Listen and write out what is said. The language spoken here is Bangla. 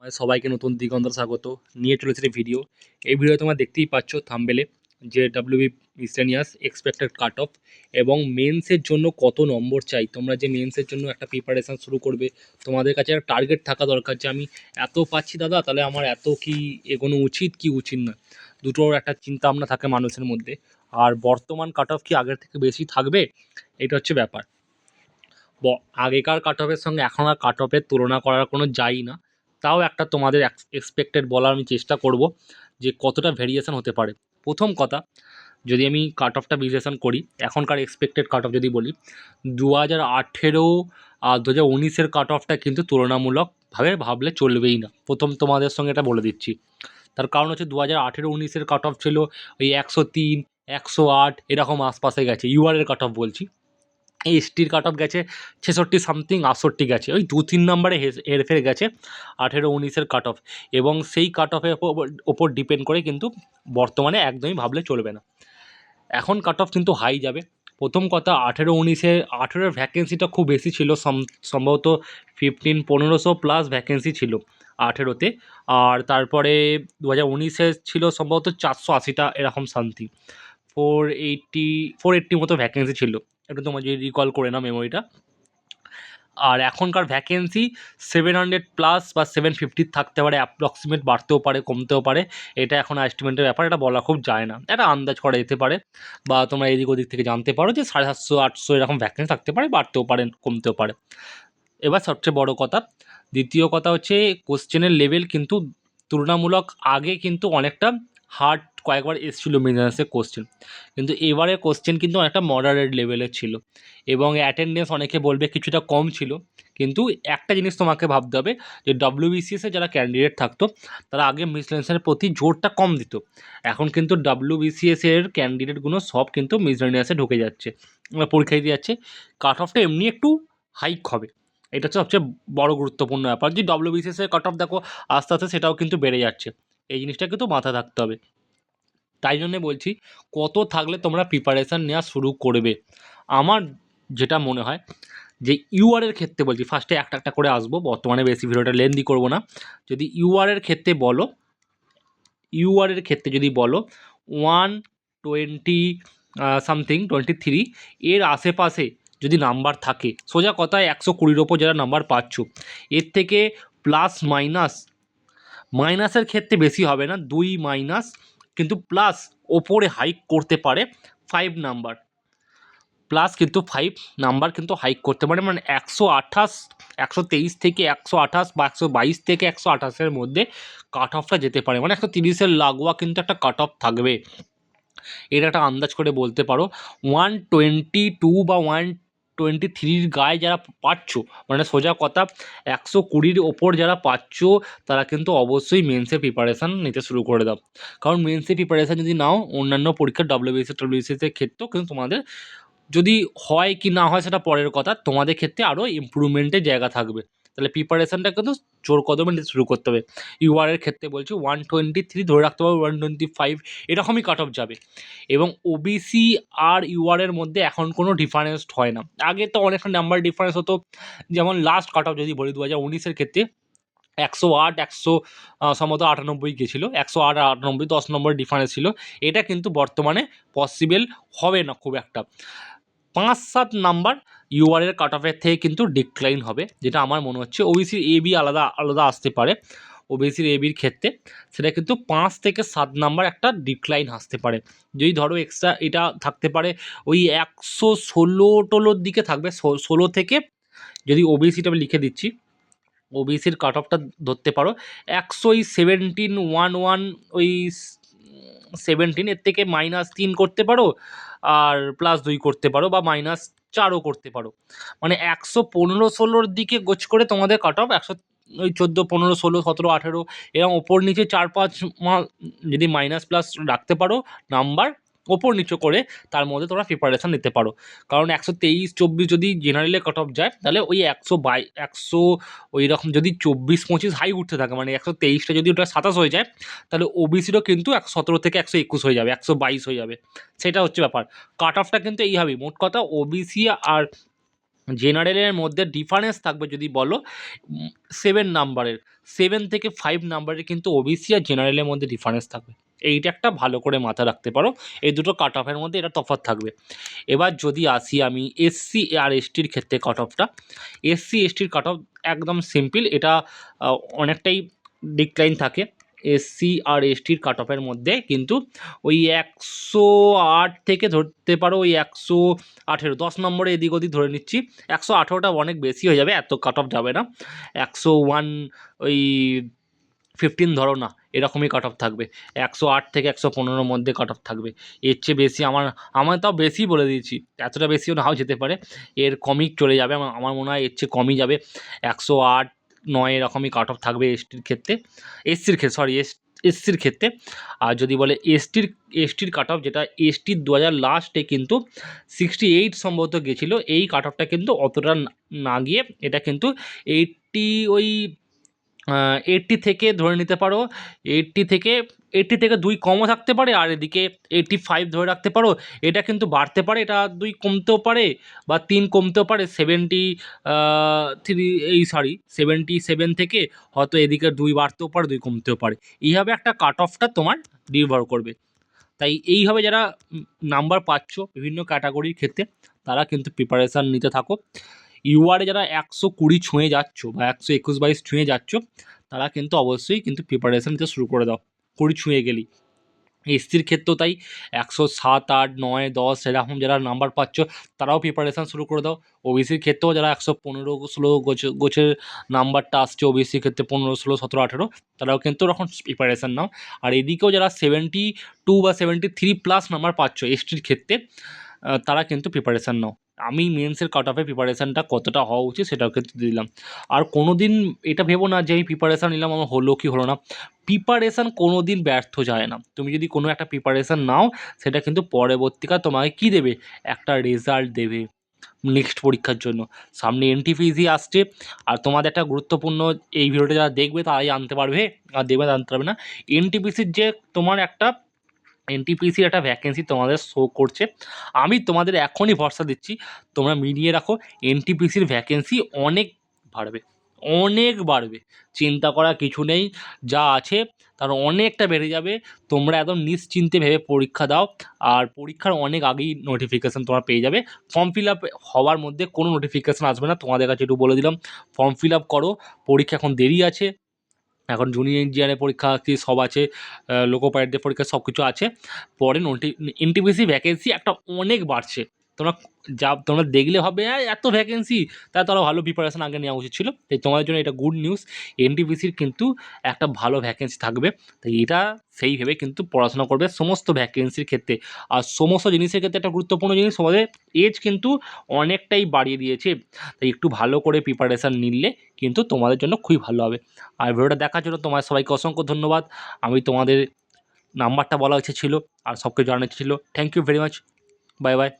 সবাইকে নতুন দিগন্তে স্বাগত। নিয়ে চলেছে একটি ভিডিও। এই ভিডিও তোমরা দেখতেই পাচ্ছ থাম্বনেলে যে WB miscellaneous expected cut off এবং মেন্সের জন্য কত নম্বর চাই। তোমরা যে মেন্সের জন্য একটা প্রিপারেশান শুরু করবে, তোমাদের কাছে একটা টার্গেট থাকা দরকার যে আমি এত পাচ্ছি দাদা, তাহলে আমার এত কি এগোনো উচিত কি উচিত না, দুটোর একটা চিন্তা ভাবনা থাকে মানুষের মধ্যে। আর বর্তমান কাট অফ কি আগের থেকে বেশি থাকবে, এটা হচ্ছে ব্যাপার। আগেকার কাট অফের সঙ্গে এখন আর কাট অফের তুলনা করার কোনো যাই না। তাও একটা তোমাদের এক্সপেক্টেড বলার আমি চেষ্টা করব যে কতটা ভেরিয়েশন হতে পারে। প্রথম কথা, যদি আমি কাট অফটা বিশ্লেষণ করি, এখনকার এক্সপেক্টেড কাট অফ যদি বলি, 2018 আর 2019-এর কাট অফটা কিন্তু তুলনামূলকভাবে ভাবলে চলবেই না। প্রথম তোমাদের সঙ্গে এটা বলে দিচ্ছি। তার কারণ হচ্ছে 2018-19-এর কাট অফ ছিল ওই 103, 108 এরকম আশপাশে গেছে। ইউআরের কাট অফ বলছি। এসটির কাট অফ গেছে 66 সামথিং, 68 গেছে। ওই 2-3 নম্বরে হেরফের গেছে 18-19-এর কাট অফ। এবং সেই কাট অফের ওপর ডিপেন্ড করে কিন্তু বর্তমানে একদমই ভাবলে চলবে না। এখন কাট অফ কিন্তু হাই যাবে। প্রথম কথা, 18-19-এর 18-এর ভ্যাকেন্সিটা খুব বেশি ছিল, সম্ভবত 1500 প্লাস ভ্যাকেন্সি ছিল 18-তে। আর তারপরে 2019-এ ছিল সম্ভবত 480টা এরকম সামথিং, 480 মতো ভ্যাকেন্সি ছিল। একটু তোমার যদি রিকল করে নাও মেমোরিটা। আর এখনকার ভ্যাকেন্সি 700 প্লাস বা 750 থাকতে পারে, অ্যাপ্রক্সিমেট বাড়তেও পারে কমতেও পারে। এটা এখন এস্টিমেটের ব্যাপার, এটা বলা খুব যায় না, এটা আন্দাজ করা যেতে পারে। বা তোমরা এদিক ওদিক থেকে জানতে পারো যে 750 800 এরকম ভ্যাকেন্সি থাকতে পারে, বাড়তেও পারে কমতেও পারে। এবার সবচেয়ে বড় কথা, দ্বিতীয় কথা হচ্ছে কোশ্চেনের লেভেল কিন্তু তুলনামূলক আগে কিন্তু অনেকটা হার্ড কয়েকবার এসেছিলো মেজার্সের কোশ্চেন, কিন্তু এবারে কোশ্চেন কিন্তু অনেকটা মডারেট লেভেলের ছিল। এবং অ্যাটেন্ডেন্স অনেকে বলবে কিছুটা কম ছিল, কিন্তু একটা জিনিস তোমাকে ভাবতে হবে যে ডাব্লিউবিসিএসে যারা ক্যান্ডিডেট থাকতো তারা আগে মিসলেনিয়াসের প্রতি জোরটা কম দিত। এখন কিন্তু ডাব্লিউবিসিএসের ক্যান্ডিডেটগুলো সব কিন্তু মিসলেনিয়াসে ঢুকে যাচ্ছে, পরীক্ষা দিতে যাচ্ছে। কাট অফটা এমনি একটু হাইক হবে, এটা হচ্ছে সবচেয়ে বড় গুরুত্বপূর্ণ ব্যাপার। যে ডব্লিউবিসিএসের কাট অফ দেখো আস্তে আস্তে সেটাও কিন্তু বেড়ে যাচ্ছে, এই জিনিসটা কিন্তু মাথায় থাকতে হবে। তাই জন্যে বলছি, কত থাকলে তোমরা প্রিপারেশান নেওয়া শুরু করবে। আমার যেটা মনে হয় যে ইউআরের ক্ষেত্রে বলছি, ফার্স্টে একটা একটা করে আসবো, বর্তমানে বেশি ভিডিওটা লেন্দি করবো না। যদি ইউআরের ক্ষেত্রে বলো, ইউআরের ক্ষেত্রে যদি বলো 120 সামথিং 23 এর আশেপাশে যদি নাম্বার থাকে, সোজা কথায় 120-র ওপর যারা নাম্বার পাচ্ছ, এর থেকে প্লাস মাইনাসের ক্ষেত্রে বেশি হবে না, 2 মাইনাস, কিন্তু প্লাস ওপরে হাইক করতে পারে 5 নাম্বার, প্লাস কিন্তু 5 নাম্বার কিন্তু হাইক করতে পারে। মানে 128, 123 থেকে 128 বা 122 থেকে 128-এর মধ্যে কাট অফটা যেতে পারে। মানে 130-এর লাগোয়া কিন্তু একটা কাট অফ থাকবে, এটা একটা আন্দাজ করে বলতে পারো। 122 বা 123-র গায়ে যারা পাচ্ছ, মানে সোজা কথা 120-র ওপর যারা পাচ্ছ, তারা কিন্তু অবশ্যই মেন্সের প্রিপারেশান নিতে শুরু করে দাও। কারণ মেন্সের প্রিপারেশান যদি নাও, অন্যান্য পরীক্ষা ডব্লিউবিসিএসের ক্ষেত্রেও কিন্তু তোমাদের যদি হয় কি না হয় সেটা পরের কথা, তোমাদের ক্ষেত্রে আরও ইমপ্রুভমেন্টের জায়গা থাকবে। তাহলে প্রিপারেশানটা কিন্তু জোর কদমে নিতে শুরু করতে হবে। ইউআরের ক্ষেত্রে বলছি 123 ধরে রাখতে পারবে, 125 এরকমই কাট অফ যাবে। এবং ওবিসি আর ইউআরের মধ্যে এখন কোনো ডিফারেন্স হয় না, আগে তো অনেকটা নাম্বার ডিফারেন্স হতো। যেমন লাস্ট কাট অফ যদি বলি 2019-এর ক্ষেত্রে 108, 100 সম্ভবত 98 গেছিলো, 108 আর 98 10 নম্বর ডিফারেন্স ছিল। এটা কিন্তু বর্তমানে পসিবল হবে না খুব একটা। 5-7 নাম্বার ইউআরের কাট অফের থেকে কিন্তু ডিক্লাইন হবে, যেটা আমার মনে হচ্ছে। ওবিসির এবি আলাদা আলাদা আসতে পারে, ওবিসির এবির ক্ষেত্রে সেটা কিন্তু 5 থেকে 7 নাম্বার একটা ডিক্লাইন আসতে পারে। যদি ধরো এক্সট্রা এটা থাকতে পারে ওই 116-টোলোর দিকে থাকবে, 16 থেকে, যদি ওবিসিটা আমি লিখে দিচ্ছি, ওবিসির কাট অফটা ধরতে পারো 117, 11 ওই 17, এর থেকে -3 করতে পারো, আর +2 করতে পারো, বা -4ও করতে পারো। মানে 115-16-র দিকে গোছ করে তোমাদের কাট অফ 100 ওই 14, 15, 16, 17, 18 এরকম ওপর নিচে 4-5 যদি মাইনাস প্লাস রাখতে পারো নাম্বার, ওপর নিচু করে, তার মধ্যে তোমরা প্রিপারেশান নিতে পারো। কারণ 123-24 যদি জেনারেলে কাট অফ যায়, তাহলে ওই 100 ওই রকম যদি 24-25 হাই উঠতে থাকে, মানে 123টা যদি ওটা 27 হয়ে যায়, তাহলে ওবিসিরও কিন্তু 117 থেকে 121 হয়ে যাবে, 122 হয়ে যাবে। সেটা হচ্ছে ব্যাপার। কাট অফটা কিন্তু এইভাবেই, মোট কথা ওবিসি আর জেনারেলের মধ্যে ডিফারেন্স থাকবে যদি বলো 7 নাম্বারের, 7 থেকে 5 নাম্বারের কিন্তু ওবিসি আর জেনারেলের মধ্যে ডিফারেন্স থাকবে। এইটা একটা ভালো করে মাথায় রাখতে পারো, এই দুটো কাট অফের মধ্যে এটা তফাৎ থাকবে। এবার যদি আসি আমি এসসি আর এসটির ক্ষেত্রে কাট অফটা, এসসি এসটির কাট অফ একদম সিম্পল, এটা অনেকটাই ডিক্লাইন থাকে। এসসি আর এসটির কাট অফের মধ্যে কিন্তু ওই 108 থেকে ধরতে পারো ওই 118, 10 নম্বরে এদিক ওদিক ধরে নিচ্ছি। 118টা অনেক বেশি হয়ে যাবে, এত কাট অফ যাবে না। 101 ওই 15 ধরো না, এরকমই কাট অফ থাকবে। 108 থেকে 115 মধ্যে কাট অফ থাকবে। এর চেয়ে বেশি আমার তাও বেশি বলে দিয়েছি, এতটা বেশিও নাও যেতে পারে, এর কমই চলে যাবে। আমার মনে হয় এর চেয়ে কমই যাবে। 108, 9 এরকমই কাট অফ থাকবে এসটির ক্ষেত্রে, এসসির ক্ষেত্রে, সরি এসসির ক্ষেত্রে। আর যদি বলে এসটির কাট অফ, যেটা এসটির 2000 লাস্টে কিন্তু 68 সম্ভবত গেছিলো, এই কাট অফটা কিন্তু অতটা না গিয়ে এটা কিন্তু 80, ওই 80 থেকে ধরে নিতে পারো, 80 থেকে 2 কমও থাকতে পারে, আর এদিকে 85 ধরে রাখতে পারো। এটা কিন্তু বাড়তে পারে, এটা 2 কমতেও পারে বা 3 কমতেও পারে। 77 থেকে হয়তো এদিকে 2 বাড়তেও পারে, 2 কমতেও পারে। এইভাবে একটা কাট অফটা তোমার নির্ভর করবে। তাই এইভাবে যারা নাম্বার পাচ্ছ বিভিন্ন ক্যাটাগরির ক্ষেত্রে, তারা কিন্তু প্রিপারেশান নিতে থাকো। ইউআরে যারা 120 ছুঁয়ে যাচ্ছ বা 121-22 ছুঁয়ে যাচ্ছ, তারা কিন্তু অবশ্যই কিন্তু প্রিপারেশান নিতে শুরু করে দাও 20 ছুঁয়ে গেলেই। এসসির ক্ষেত্রেও তাই, 107, 8, 9, 10 এরকম যারা নাম্বার পাচ্ছ, তারাও প্রিপারেশান শুরু করে দাও। ওবিসির ক্ষেত্রেও যারা 115-16 গোছের নাম্বারটা আসছে, ওবিসির ক্ষেত্রে 15, 16, 17, 18, তারাও কিন্তু এখন প্রিপারেশান নাও। আর এদিকেও যারা 72 বা 73+ নাম্বার পাচ্ছ এসটির ক্ষেত্রে, তারা কিন্তু প্রিপারেশান নাও। আমি মেন্সের কাট অফে প্রিপারেশানটা কতটা হওয়া উচিত সেটাও কিন্তু দিলাম। আর কোনো দিন এটা ভেবো না যে আমি প্রিপারেশান নিলাম, আমার হলো কি হলো না। প্রিপারেশান কোনো দিন ব্যর্থ যায় না। তুমি যদি কোনো একটা প্রিপারেশান নাও, সেটা কিন্তু পরবর্তীকালে তোমাকে কী দেবে, একটা রেজাল্ট দেবে নেক্সট পরীক্ষার জন্য। সামনে এনটিপিসি আসছে, আর তোমাদের একটা গুরুত্বপূর্ণ, এই ভিডিওটা যারা দেখবে তারাই আনতে পারবে, আর দেখবে জানতে পারবে না। এনটিপিসির যে তোমার একটা এনটিপিসির একটা ভ্যাকেন্সি তোমাদের শো করছে। আমি তোমাদের এখনই ভরসা দিচ্ছি, তোমরা মিলিয়ে রাখো, এনটিপিসির ভ্যাকেন্সি অনেক বাড়বে, অনেক বাড়বে। চিন্তা করার কিছু নেই, যা আছে তার অনেকটা বেড়ে যাবে। তোমরা একদম নিশ্চিন্তে ভেবে পরীক্ষা দাও, আর পরীক্ষার অনেক আগেই নোটিফিকেশান তোমরা পেয়ে যাবে। ফর্ম ফিল আপ হওয়ার মধ্যে কোনো নোটিফিকেশান আসবে না, তোমাদের কাছে একটু বলে দিলাম। ফর্ম ফিল আপ করো, পরীক্ষা এখন দেরি আছে, এখন জুনিয়র ইঞ্জিনিয়ারের পরীক্ষা কি সব আছে, লোকো পাইলটদের পরীক্ষা সব কিছু আছে। পরে এনটিপিসি ভ্যাকেন্সি একটা অনেক বাড়ছে। তোমরা তোমরা দেখলে ভাববে এত ভ্যাকেন্সি, তাই তোমরা ভালো প্রিপারেশান আগে নেওয়া উচিত ছিল। তাই তোমাদের জন্য এটা গুড নিউজ, এনটিপিসির কিন্তু একটা ভালো ভ্যাকেন্সি থাকবে। তাই এটা সেই ভেবে কিন্তু পড়াশোনা করবে সমস্ত ভ্যাকেন্সির ক্ষেত্রে। আর সমস্ত জিনিসের ক্ষেত্রে একটা গুরুত্বপূর্ণ জিনিস, তোমাদের এজ কিন্তু অনেকটাই বাড়িয়ে দিয়েছে। তাই একটু ভালো করে প্রিপারেশান নিলে কিন্তু তোমাদের জন্য খুবই ভালো হবে। আর ভিডিওটা দেখার জন্য তোমার সবাইকে অসংখ্য ধন্যবাদ। আমি তোমাদের নাম্বারটা বলা উচিত ছিল আর সব কিছু জানানো উচিত ছিল। Thank you very much. Bye by.